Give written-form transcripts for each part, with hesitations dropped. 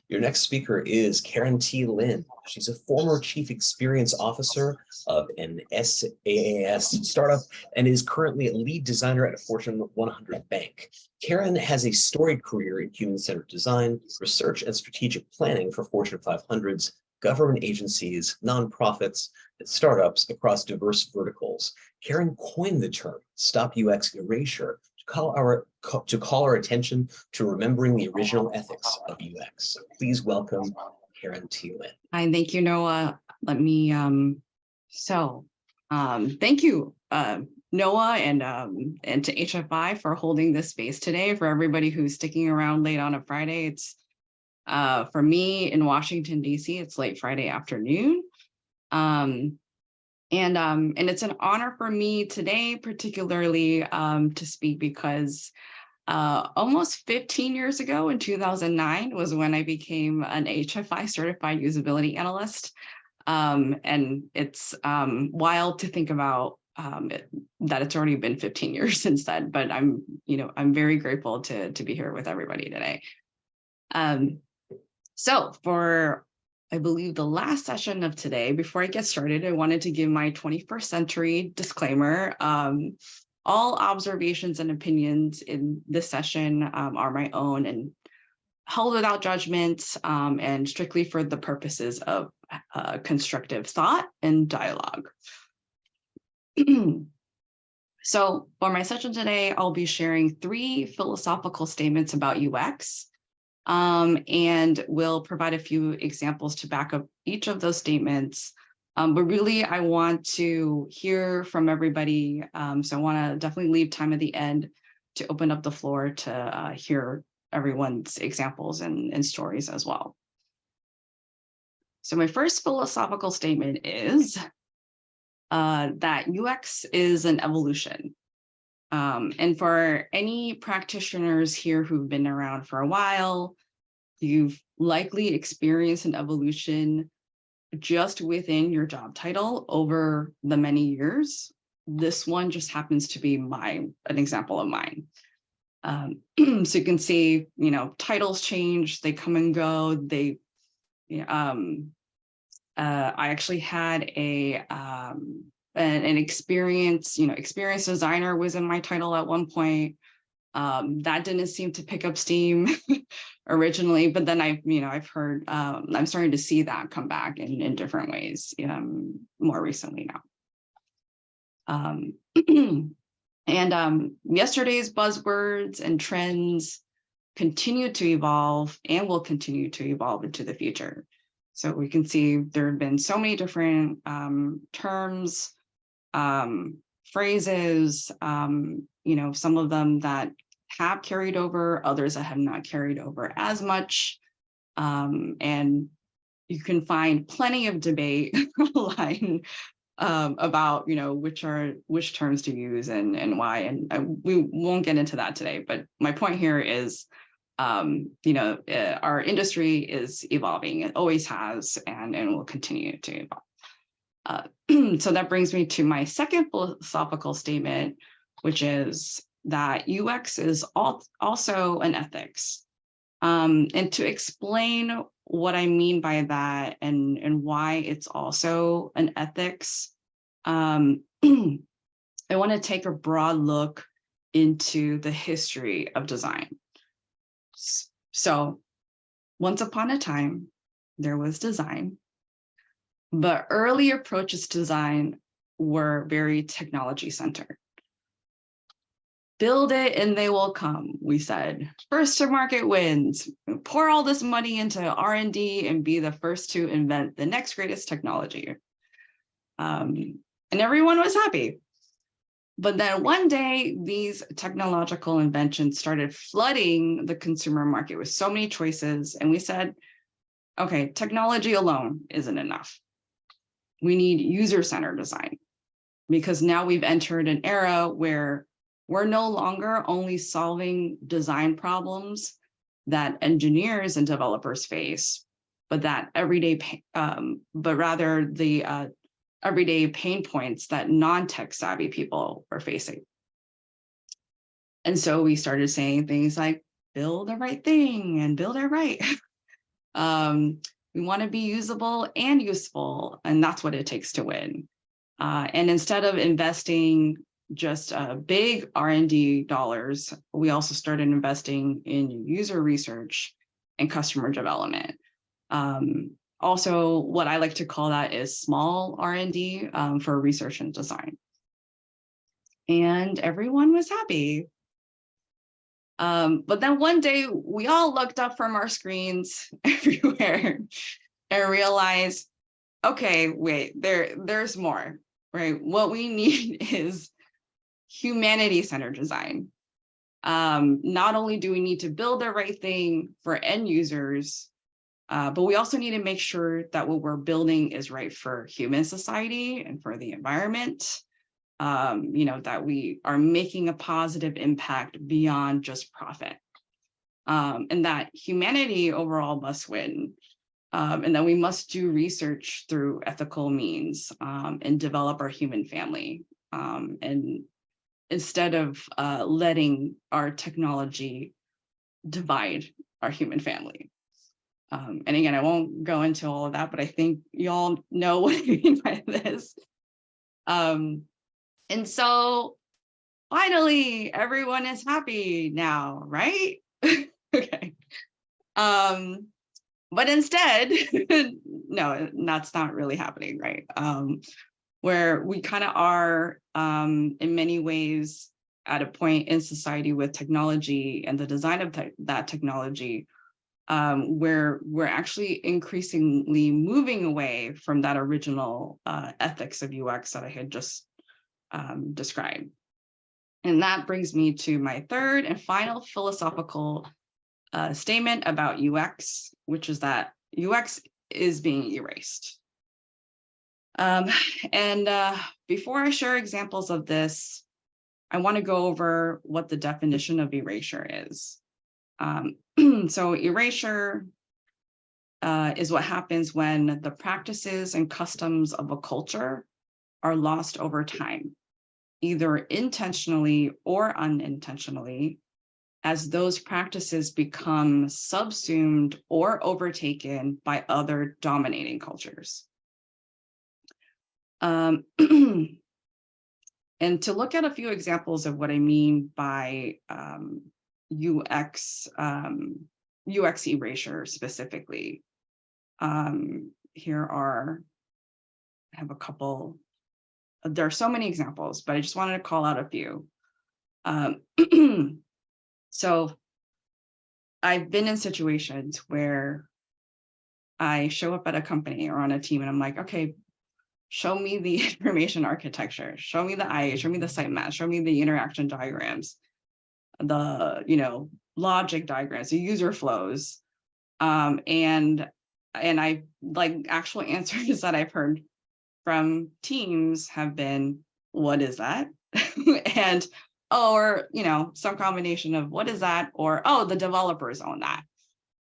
Your next speaker is Karen Lin. She's a former Chief Experience Officer of an SaaS startup and is currently a lead designer at a Fortune 100 bank. Karen has a storied career in human-centered design, research, and strategic planning for Fortune 500s, government agencies, nonprofits, and startups across diverse verticals. Karen coined the term Stop UX Erasure to call our attention to remembering the original ethics of UX. So please welcome Karen Lin. Hi, thank you, Noah. Let me, thank you, Noah, and to HFI for holding this space today. For everybody who's sticking around late on a Friday, it's for me in Washington, D.C., it's late Friday afternoon. And it's an honor for me today, particularly to speak because almost 15 years ago in 2009 was when I became an HFI certified usability analyst. And it's wild to think about that it's already been 15 years since then, but I'm very grateful to be here with everybody today. So for, I believe, the last session of today, before I get started, I wanted to give my 21st century disclaimer. All observations and opinions in this session are my own and held without judgment and strictly for the purposes of constructive thought and dialogue. So for my session today, I'll be sharing 3 philosophical statements about UX. And we'll provide a few examples to back up each of those statements. But really, I want to hear from everybody. So I want to definitely leave time at the end to open up the floor to hear everyone's examples and stories as well. So my first philosophical statement is that UX is an evolution. And for any practitioners here who've been around for a while, you've likely experienced an evolution just within your job title over the many years. This one just happens to be an example of mine. So you can see, titles change, they come and go. I actually had an experience, experienced designer was in my title at one point. That didn't seem to pick up steam originally, but then I've heard, I'm starting to see that come back in different ways more recently now. And yesterday's buzzwords and trends continue to evolve and will continue to evolve into the future. So we can see there have been so many different terms, phrases, some of them that have carried over, others that have not carried over as much. And you can find plenty of debate online about, which terms to use and why. And we won't get into that today. But my point here is, our industry is evolving. It always has and will continue to evolve. So that brings me to my second philosophical statement, which is that UX is also an ethics. And to explain what I mean by that and why it's also an ethics, I want to take a broad look into the history of design. So once upon a time, there was design, but early approaches to design were very technology centered. Build it and they will come, we said. First to market wins. Pour all this money into R&D and be the first to invent the next greatest technology. And everyone was happy. But then one day, these technological inventions started flooding the consumer market with so many choices. And we said, okay, technology alone isn't enough. We need user-centered design, because now we've entered an era where we're no longer only solving design problems that engineers and developers face, but that rather the everyday pain points that non-tech savvy people are facing. And so we started saying things like, build the right thing and build it right. We want to be usable and useful, and that's what it takes to win. And instead of investing just big R&D dollars, we also started investing in user research and customer development. Also, what I like to call that is small R&D for research and design. And everyone was happy. But then one day we all looked up from our screens everywhere and realized, okay, wait, there's more, right? What we need is humanity-centered design. Not only do we need to build the right thing for end users, but we also need to make sure that what we're building is right for human society and for the environment. That we are making a positive impact beyond just profit. And that humanity overall must win. And then we must do research through ethical means and develop our human family. And instead of letting our technology divide our human family. And again, I won't go into all of that, but I think you all know what I mean by this. And so finally, everyone is happy now, right? Okay. But instead, no, that's not really happening, right? Where we kind of are, in many ways, at a point in society with technology and the design of that technology, where we're actually increasingly moving away from that original ethics of UX that I had just described. And that brings me to my third and final philosophical statement about UX, which is that UX is being erased. Before I share examples of this, I want to go over what the definition of erasure is. So erasure is what happens when the practices and customs of a culture are lost over time, either intentionally or unintentionally, as those practices become subsumed or overtaken by other dominating cultures. And to look at a few examples of what I mean by UX erasure specifically, I have a couple. There are so many examples, but I just wanted to call out a few. So I've been in situations where I show up at a company or on a team and I'm like, okay, show me the information architecture, show me the IA, show me the sitemap, show me the interaction diagrams, the logic diagrams, the user flows. And I like actual answers that I've heard from teams have been, what is that? And or some combination of what is that, or oh, the developers own that.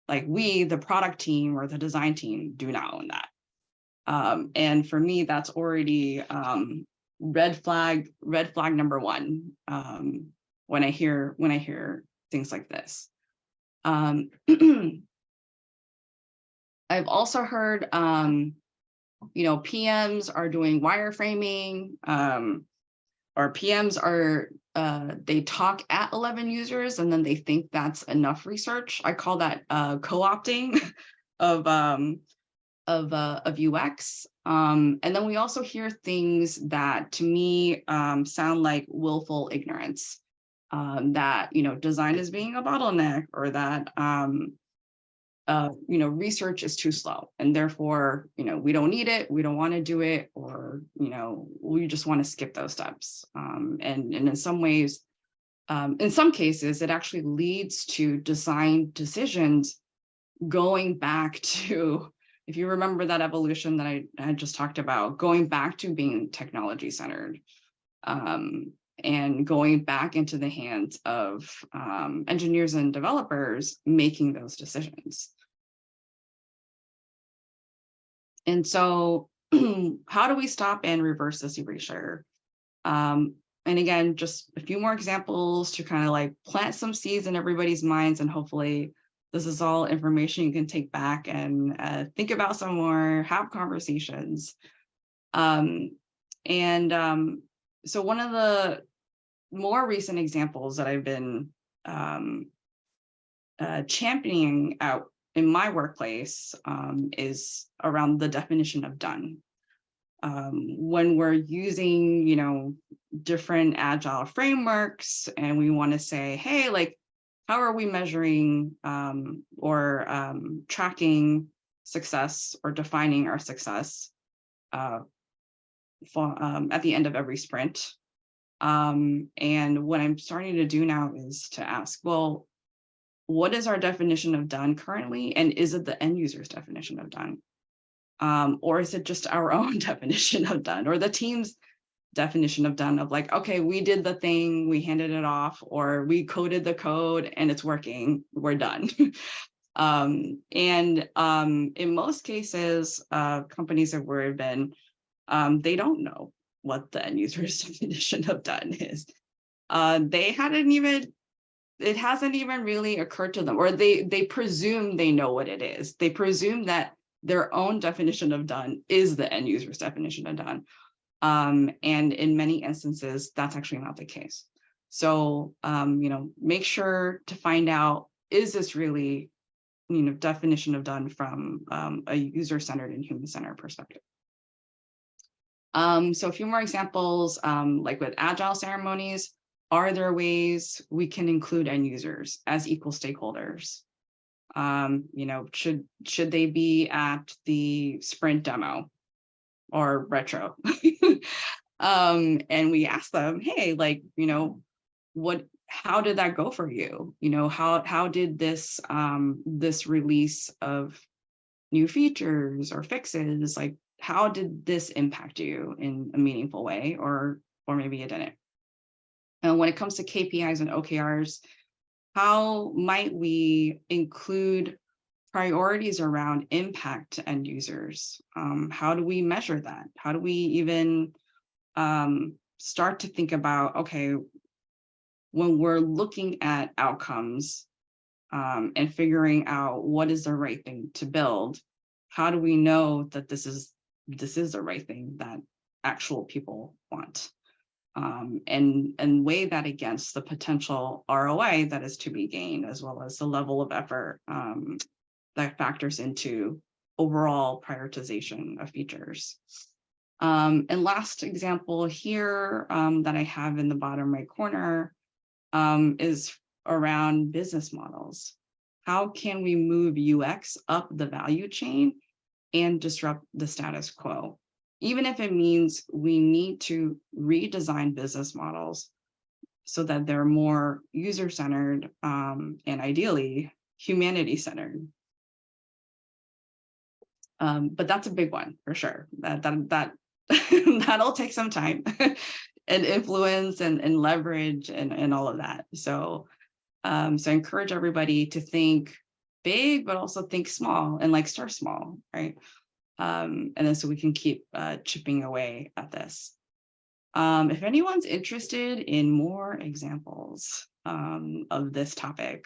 Like we, the product team or the design team, do not own that. And for me, that's already red flag number one when I hear things like this. I've also heard PMs are doing wireframing, or PMs are they talk at 11 users and then they think that's enough research. I call that co-opting of UX. And then we also hear things that to me sound like willful ignorance, that design is being a bottleneck, or that research is too slow and therefore we don't need it, we don't want to do it, or we just want to skip those steps. And in some ways, in some cases, it actually leads to design decisions going back to, if you remember that evolution that I just talked about, going back to being technology centered, and going back into the hands of engineers and developers making those decisions. And so how do we stop and reverse this erasure? And again, just a few more examples to kind of like plant some seeds in everybody's minds and hopefully This is all information you can take back and think about some more, have conversations. So one of the more recent examples that I've been championing out in my workplace is around the definition of done. When we're using, different agile frameworks and we want to say, hey, like, how are we measuring or tracking success or defining our success at the end of every sprint? And what I'm starting to do now is to ask, well, what is our definition of done currently? And is it the end user's definition of done? Or is it just our own definition of done, or the team's definition of done, of like, okay, we did the thing, we handed it off, or we coded the code and it's working, we're done. In most cases, companies that we've been, they don't know what the end user's definition of done is. It hasn't even really occurred to them, or they presume they know what it is. They presume that their own definition of done is the end user's definition of done. And in many instances, that's actually not the case. So, make sure to find out, is this really, definition of done from a user-centered and human-centered perspective? So a few more examples, like with agile ceremonies, are there ways we can include end users as equal stakeholders? Should they be at the sprint demo or retro? And we ask them, hey, like, how did that go for you? How did this release of new features or fixes, like, how did this impact you in a meaningful way, or maybe it didn't? And when it comes to KPIs and OKRs, how might we include priorities around impact to end users? How do we measure that? How do we even start to think about, okay, when we're looking at outcomes and figuring out what is the right thing to build, how do we know that this is the right thing that actual people want? And weigh that against the potential ROI that is to be gained, as well as the level of effort that factors into overall prioritization of features. And last example here that I have in the bottom right corner is around business models. How can we move UX up the value chain and disrupt the status quo? Even if it means we need to redesign business models so that they're more user-centered and ideally humanity-centered. But that's a big one for sure. That'll take some time and influence and leverage and all of that. So I encourage everybody to think big, but also think small, and like start small, right? And then so we can keep chipping away at this. If anyone's interested in more examples of this topic,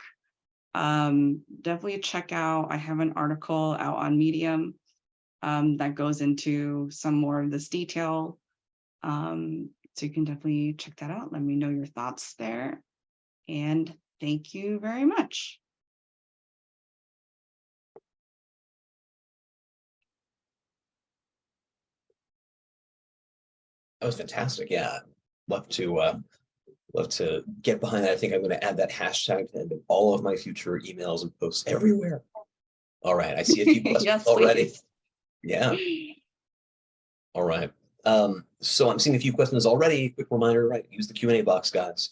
definitely check out, I have an article out on Medium that goes into some more of this detail. So you can definitely check that out. Let me know your thoughts there. And thank you very much. That was fantastic. Yeah, love to get behind that. I think I'm going to add that hashtag to the end of all of my future emails and posts everywhere. All right, I see a few questions Yes, already. please. Yeah. All right. So I'm seeing a few questions already. Quick reminder, right? Use the Q&A box, guys.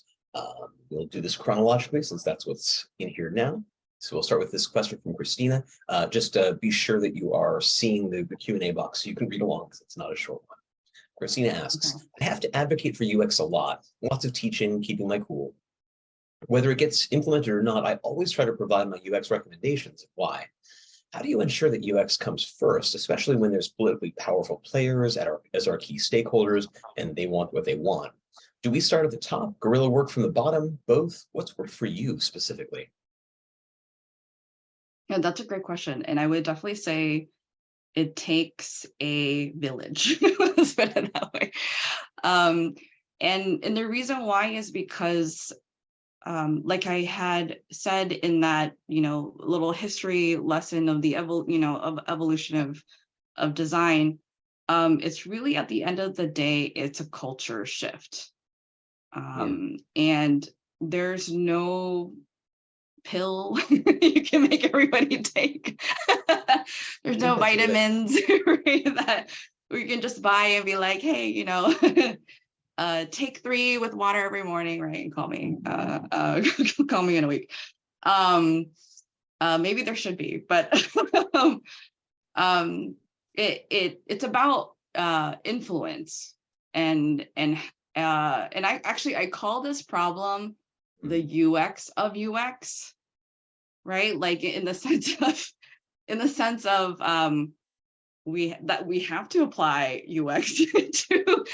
We'll do this chronologically since that's what's in here now. So we'll start with this question from Christina. Just be sure that you are seeing the Q&A box so you can read along because it's not a short one. Christina asks, Okay. I have to advocate for UX a lot, lots of teaching, keeping my cool. Whether it gets implemented or not, I always try to provide my UX recommendations. Why? How do you ensure that UX comes first, especially when there's politically powerful players as our key stakeholders and they want what they want? Do we start at the top, guerrilla work from the bottom, both? What's worked for you specifically? Yeah, that's a great question. And I would definitely say it takes a village. Let's put it that way. Um, and the reason why is because like I had said in that, little history lesson of the of evolution of design, it's really at the end of the day, it's a culture shift. Yeah. And there's no pill you can make everybody take. There's no That's a good. vitamins right, that we can just buy and be like, hey, take 3 with water every morning, right? And call me, call me in a week. Maybe there should be, but it's about influence and I call this problem the UX of UX, right? Like in the sense of we have to apply UX to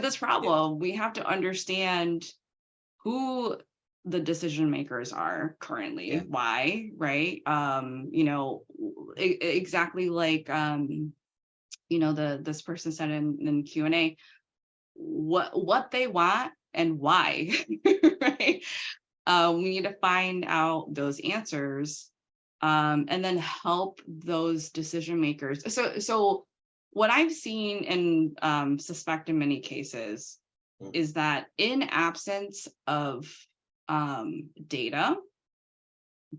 this problem. We have to understand who the decision makers are currently, Yeah. why, right? Exactly like this person said in Q&A, what they want and why, right? We need to find out those answers, and then help those decision makers. So what I've seen and suspect in many cases is that in absence of data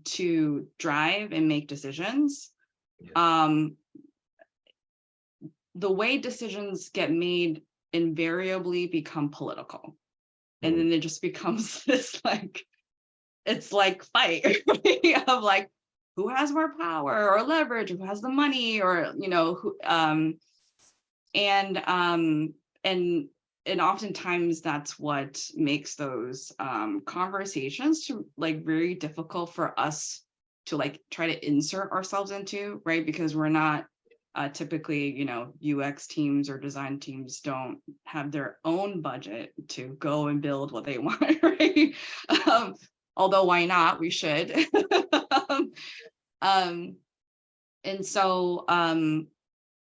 to drive and make decisions, Yeah. the way decisions get made invariably become political. And then it just becomes this it's like fight right? Of like, who has more power or leverage, who has the money, or who and oftentimes that's what makes those conversations to like very difficult for us to like try to insert ourselves into, right? Because we're not typically, UX teams or design teams don't have their own budget to go and build what they want, right? Although why not? We should. um, and so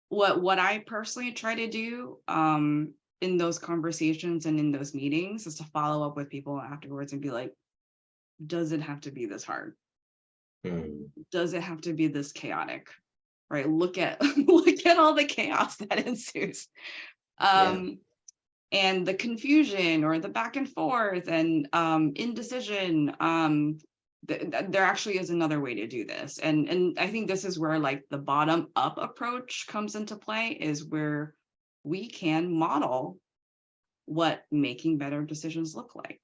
what I personally try to do in those conversations and in those meetings is to follow up with people afterwards and be like, does it have to be this hard? Does it have to be this chaotic? Right? Look at look at all the chaos that ensues. Yeah. And the confusion or the back and forth and indecision. There actually is another way to do this. And I think this is where like the bottom up approach comes into play, is where we can model what making better decisions look like,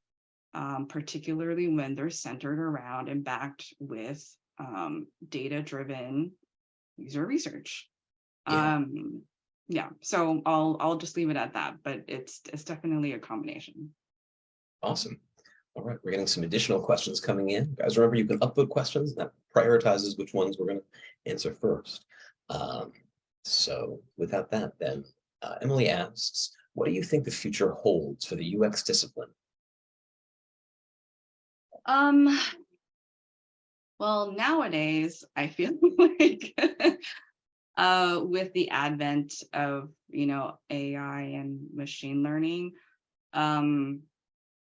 particularly when they're centered around and backed with data-driven user research. Yeah. Yeah, so I'll just leave it at that, but it's definitely a combination. Awesome. All right, we're getting some additional questions coming in. Guys, remember you can upvote questions. That prioritizes which ones we're going to answer first. So without that, then Emily asks, what do you think the future holds for the UX discipline? Well, nowadays I feel like with the advent of AI and machine learning,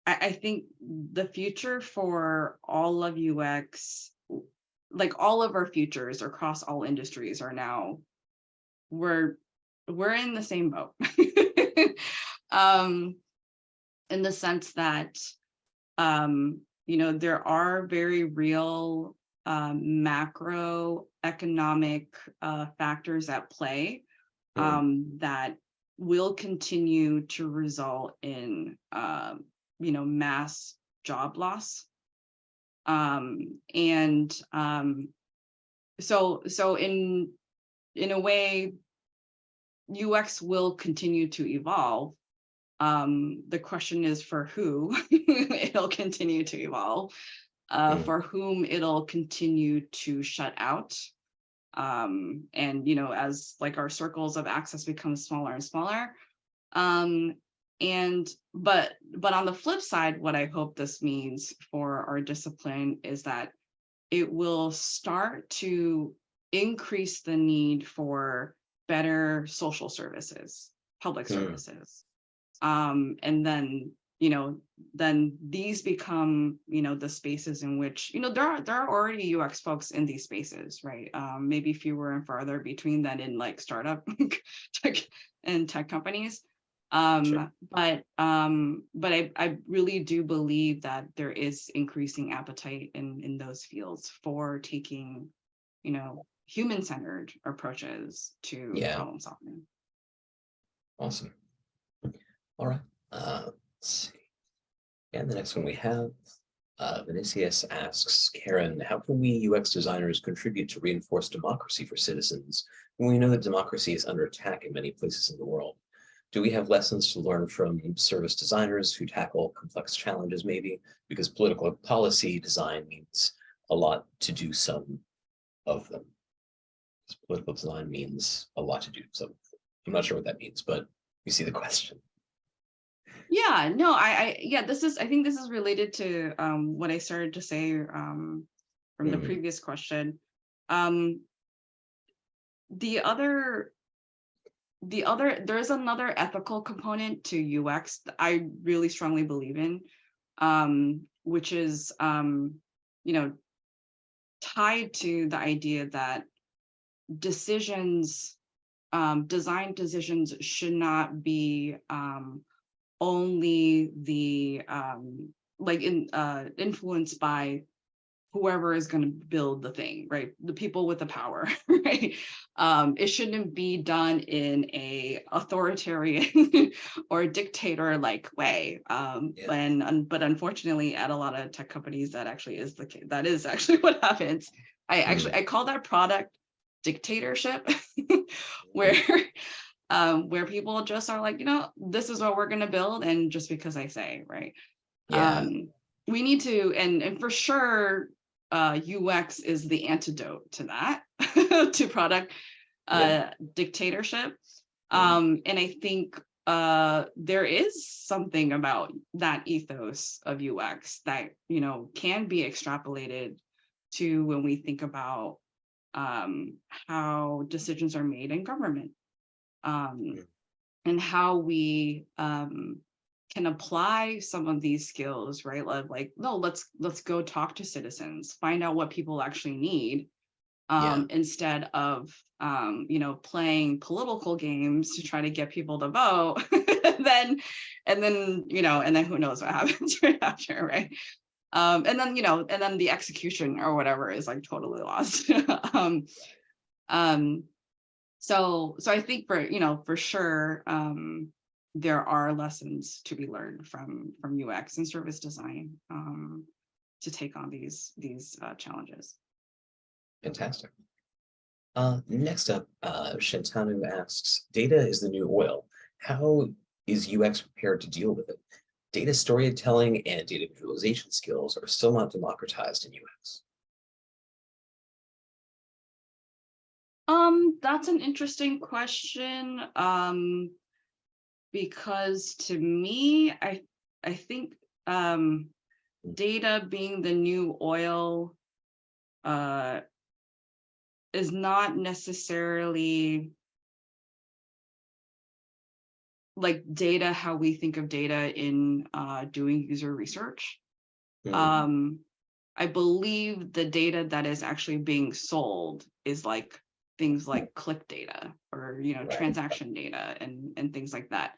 I think the future for all of UX, like all of our futures across all industries, are now we're in the same boat. In the sense that there are very real macroeconomic factors at play that will continue to result in mass job loss. So in a way, UX will continue to evolve. The question is for who it'll continue to evolve, for whom it'll continue to shut out. And as like our circles of access become smaller and smaller. But on the flip side, what I hope this means for our discipline is that it will start to increase the need for better social services, public services. And then, then these become, the spaces in which, there are already UX folks in these spaces, right? Maybe fewer and farther between than in like startup tech companies. Sure. But I really do believe that there is increasing appetite in those fields for taking, human-centered approaches to Yeah, problem solving. awesome. All right. Let's see. And the next one we have, Vinicius asks, Karen, how can we UX designers contribute to reinforce democracy for citizens when we know that democracy is under attack in many places in the world? Do we have lessons to learn from service designers who tackle complex challenges, maybe? Because political policy design means a lot to do some of them. Political design means a lot to do some. I'm not sure what that means, but you see the question. Yeah, no, I think this is related to what I started to say from the previous question. There's another ethical component to UX that I really strongly believe in, which is tied to the idea that design decisions should not be only the influenced by whoever is going to build the thing, right? The people with the power, right? It shouldn't be done in a authoritarian or dictator like way. But unfortunately, at a lot of tech companies, that actually is the case. That is actually what happens. I call that product dictatorship, where people just are like, this is what we're going to build, and just because I say, right? Yeah. We need to, and for sure, UX is the antidote to that, to product dictatorship. And I think there is something about that ethos of UX that, can be extrapolated to when we think about how decisions are made in government, and how we can apply some of these skills, right? Like, no, let's go talk to citizens, find out what people actually need, instead of playing political games to try to get people to vote, and then who knows what happens right after, right? And then the execution or whatever is like totally lost. So I think for sure, there are lessons to be learned from UX and service design to take on these challenges. Fantastic. Next up, Shantanu asks, data is the new oil. How is UX prepared to deal with it? Data storytelling and data visualization skills are still not democratized in UX. That's an interesting question. Because to me, I think data being the new oil is not necessarily like data how we think of data in doing user research. I believe the data that is actually being sold is like things like click data or transaction data and things like that.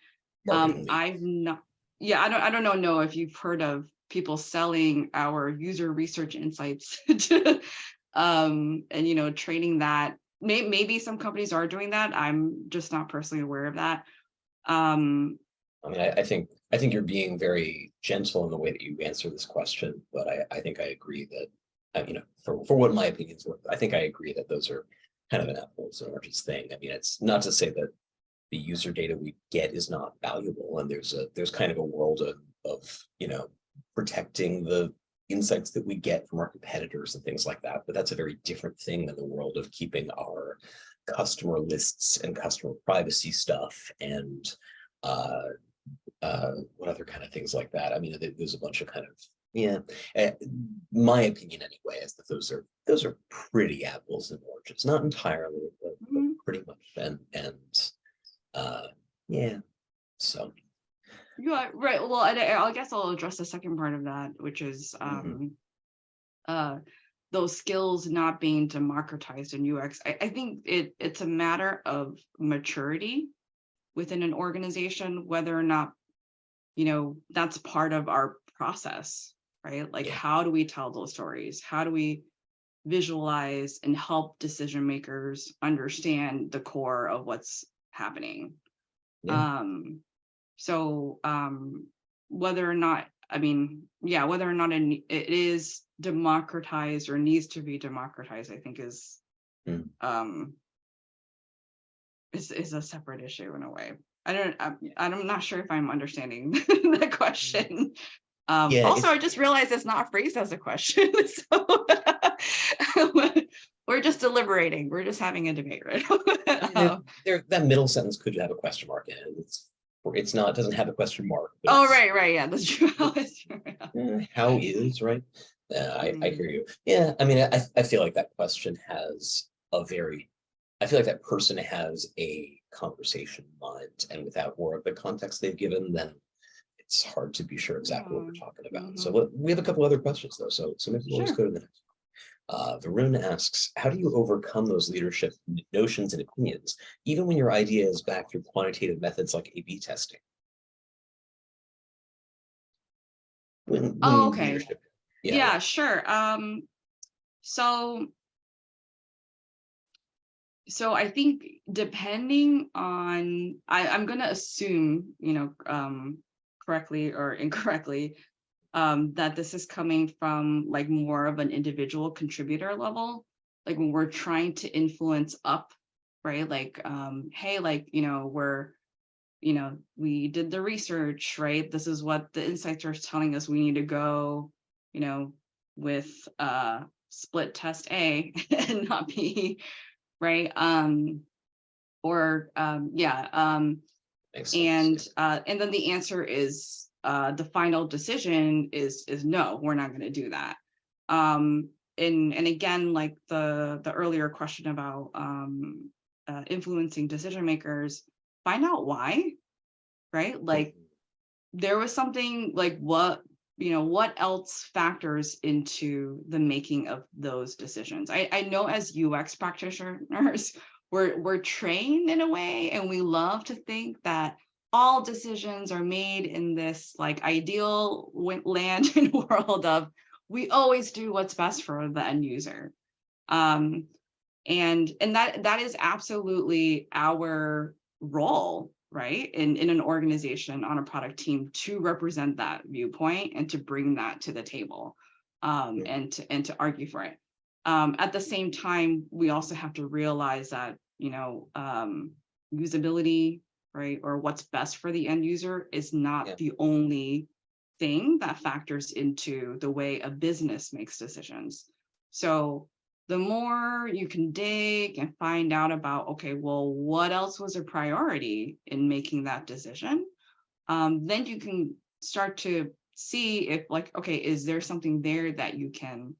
I've not, I don't know if you've heard of people selling our user research insights to, and trading that. Maybe some companies are doing that. I'm just not personally aware of that. I mean, I think you're being very gentle in the way that you answer this question, but I think I agree that, for what my opinion is worth, I think I agree that those are kind of an apples and oranges thing. I mean, it's not to say that the user data we get is not valuable, and there's kind of a world of protecting the insights that we get from our competitors and things like that. But that's a very different thing than the world of keeping our customer lists and customer privacy stuff and what other kind of things like that. I mean, there's a bunch of kind of Yeah, uh, my opinion anyway is that those are pretty apples and oranges, not entirely, but Mhm. pretty much. And yeah, so You are right. Well, I guess I'll address the second part of that, which is mhm, uh, those skills not being democratized in UX. I think it's a matter of maturity within an organization, whether or not, that's part of our process, right? Like, yeah, how do we tell those stories? How do we visualize and help decision makers understand the core of what's happening? yeah, Um, so whether or not, yeah, whether or not it is democratized or needs to be democratized, I think mm, um is a separate issue in a way. I'm not sure if I'm understanding the question. yeah. Also, It's I just realized it's not phrased as a question. So we're just deliberating. We're just having a debate right yeah, now. there that middle sentence could have a question mark in it. It's not, it doesn't have a question mark, but Oh, it's right. Yeah, that's true. That's true. how is, right? I Mm, hear you. Yeah, I mean, I feel like that question has a very, I feel like that person has a conversation in mind, and without more of the context they've given, then it's hard to be sure exactly what we're yeah. talking about. So Mhm. we have a couple other questions though, so maybe we'll just Sure. go to the next. Varun asks, how do you overcome those leadership notions and opinions, even when your idea is backed through quantitative methods like A/B testing? Oh, When okay. leadership, yeah, Yeah, sure. So I think depending on, I'm gonna assume, correctly or incorrectly, that this is coming from like more of an individual contributor level, like when we're trying to influence up, right? Like, hey, like, we did the research, right? This is what the insights are telling us we need to go, you know, with split test A and not B, right? Or yeah, makes sense. Yeah. and then the answer is the final decision is no, we're not going to do that. And again, like the earlier question about influencing decision makers, find out why, right? Like Mhm. there was something, like what else factors into the making of those decisions. I know as UX practitioners, we're trained in a way, and we love to think that all decisions are made in this like ideal land and world of we always do what's best for the end user. um and that is absolutely our role, right, in an organization, on a product team, to represent that viewpoint and to bring that to the table, Mhm. and to argue for it. At the same time, we also have to realize that usability, right, or what's best for the end user is not Yeah. the only thing that factors into the way a business makes decisions. So the more you can dig and find out about, okay, well, what else was a priority in making that decision? Then you can start to see if, like, okay, is there something there that you can,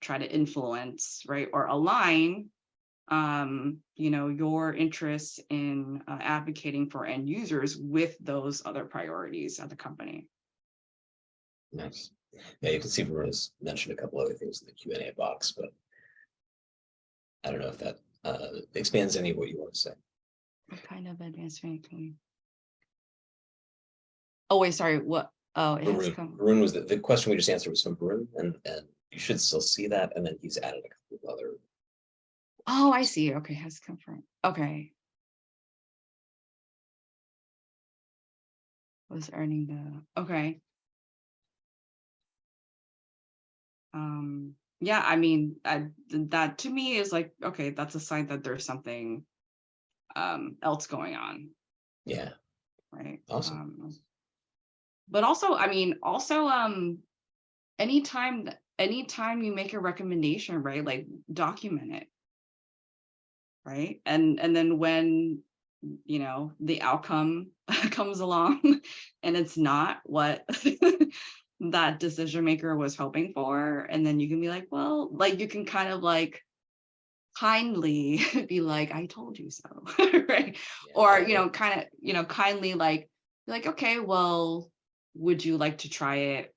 try to influence, right? Or align, your interests in advocating for end users with those other priorities at the company. Nice. Yeah, you can see Verona's mentioned a couple other things in the Q&A box, but I don't know if that expands any of what you want to say. What kind of advanced ranking? Oh, wait, sorry. What? Oh, it has come. Varun was the question we just answered was from Varun, and you should still see that. And then he's added a couple of other. Oh, I see. Okay, has come from. Okay, was earning the. Okay. Yeah, that to me is like, okay, that's a sign that there's something else going on, Yeah, right? awesome. But also, anytime you make a recommendation, right, like document it, right? And then when the outcome comes along and it's not what that decision maker was hoping for. And then you can be like, well, like you can kind of like kindly be like, I told you so, right? Yeah, Or, yeah, kind of, kindly like, okay, well, would you like to try it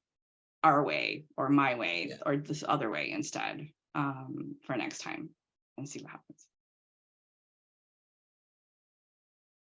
our way or my way yeah. or this other way instead, for next time and see what happens.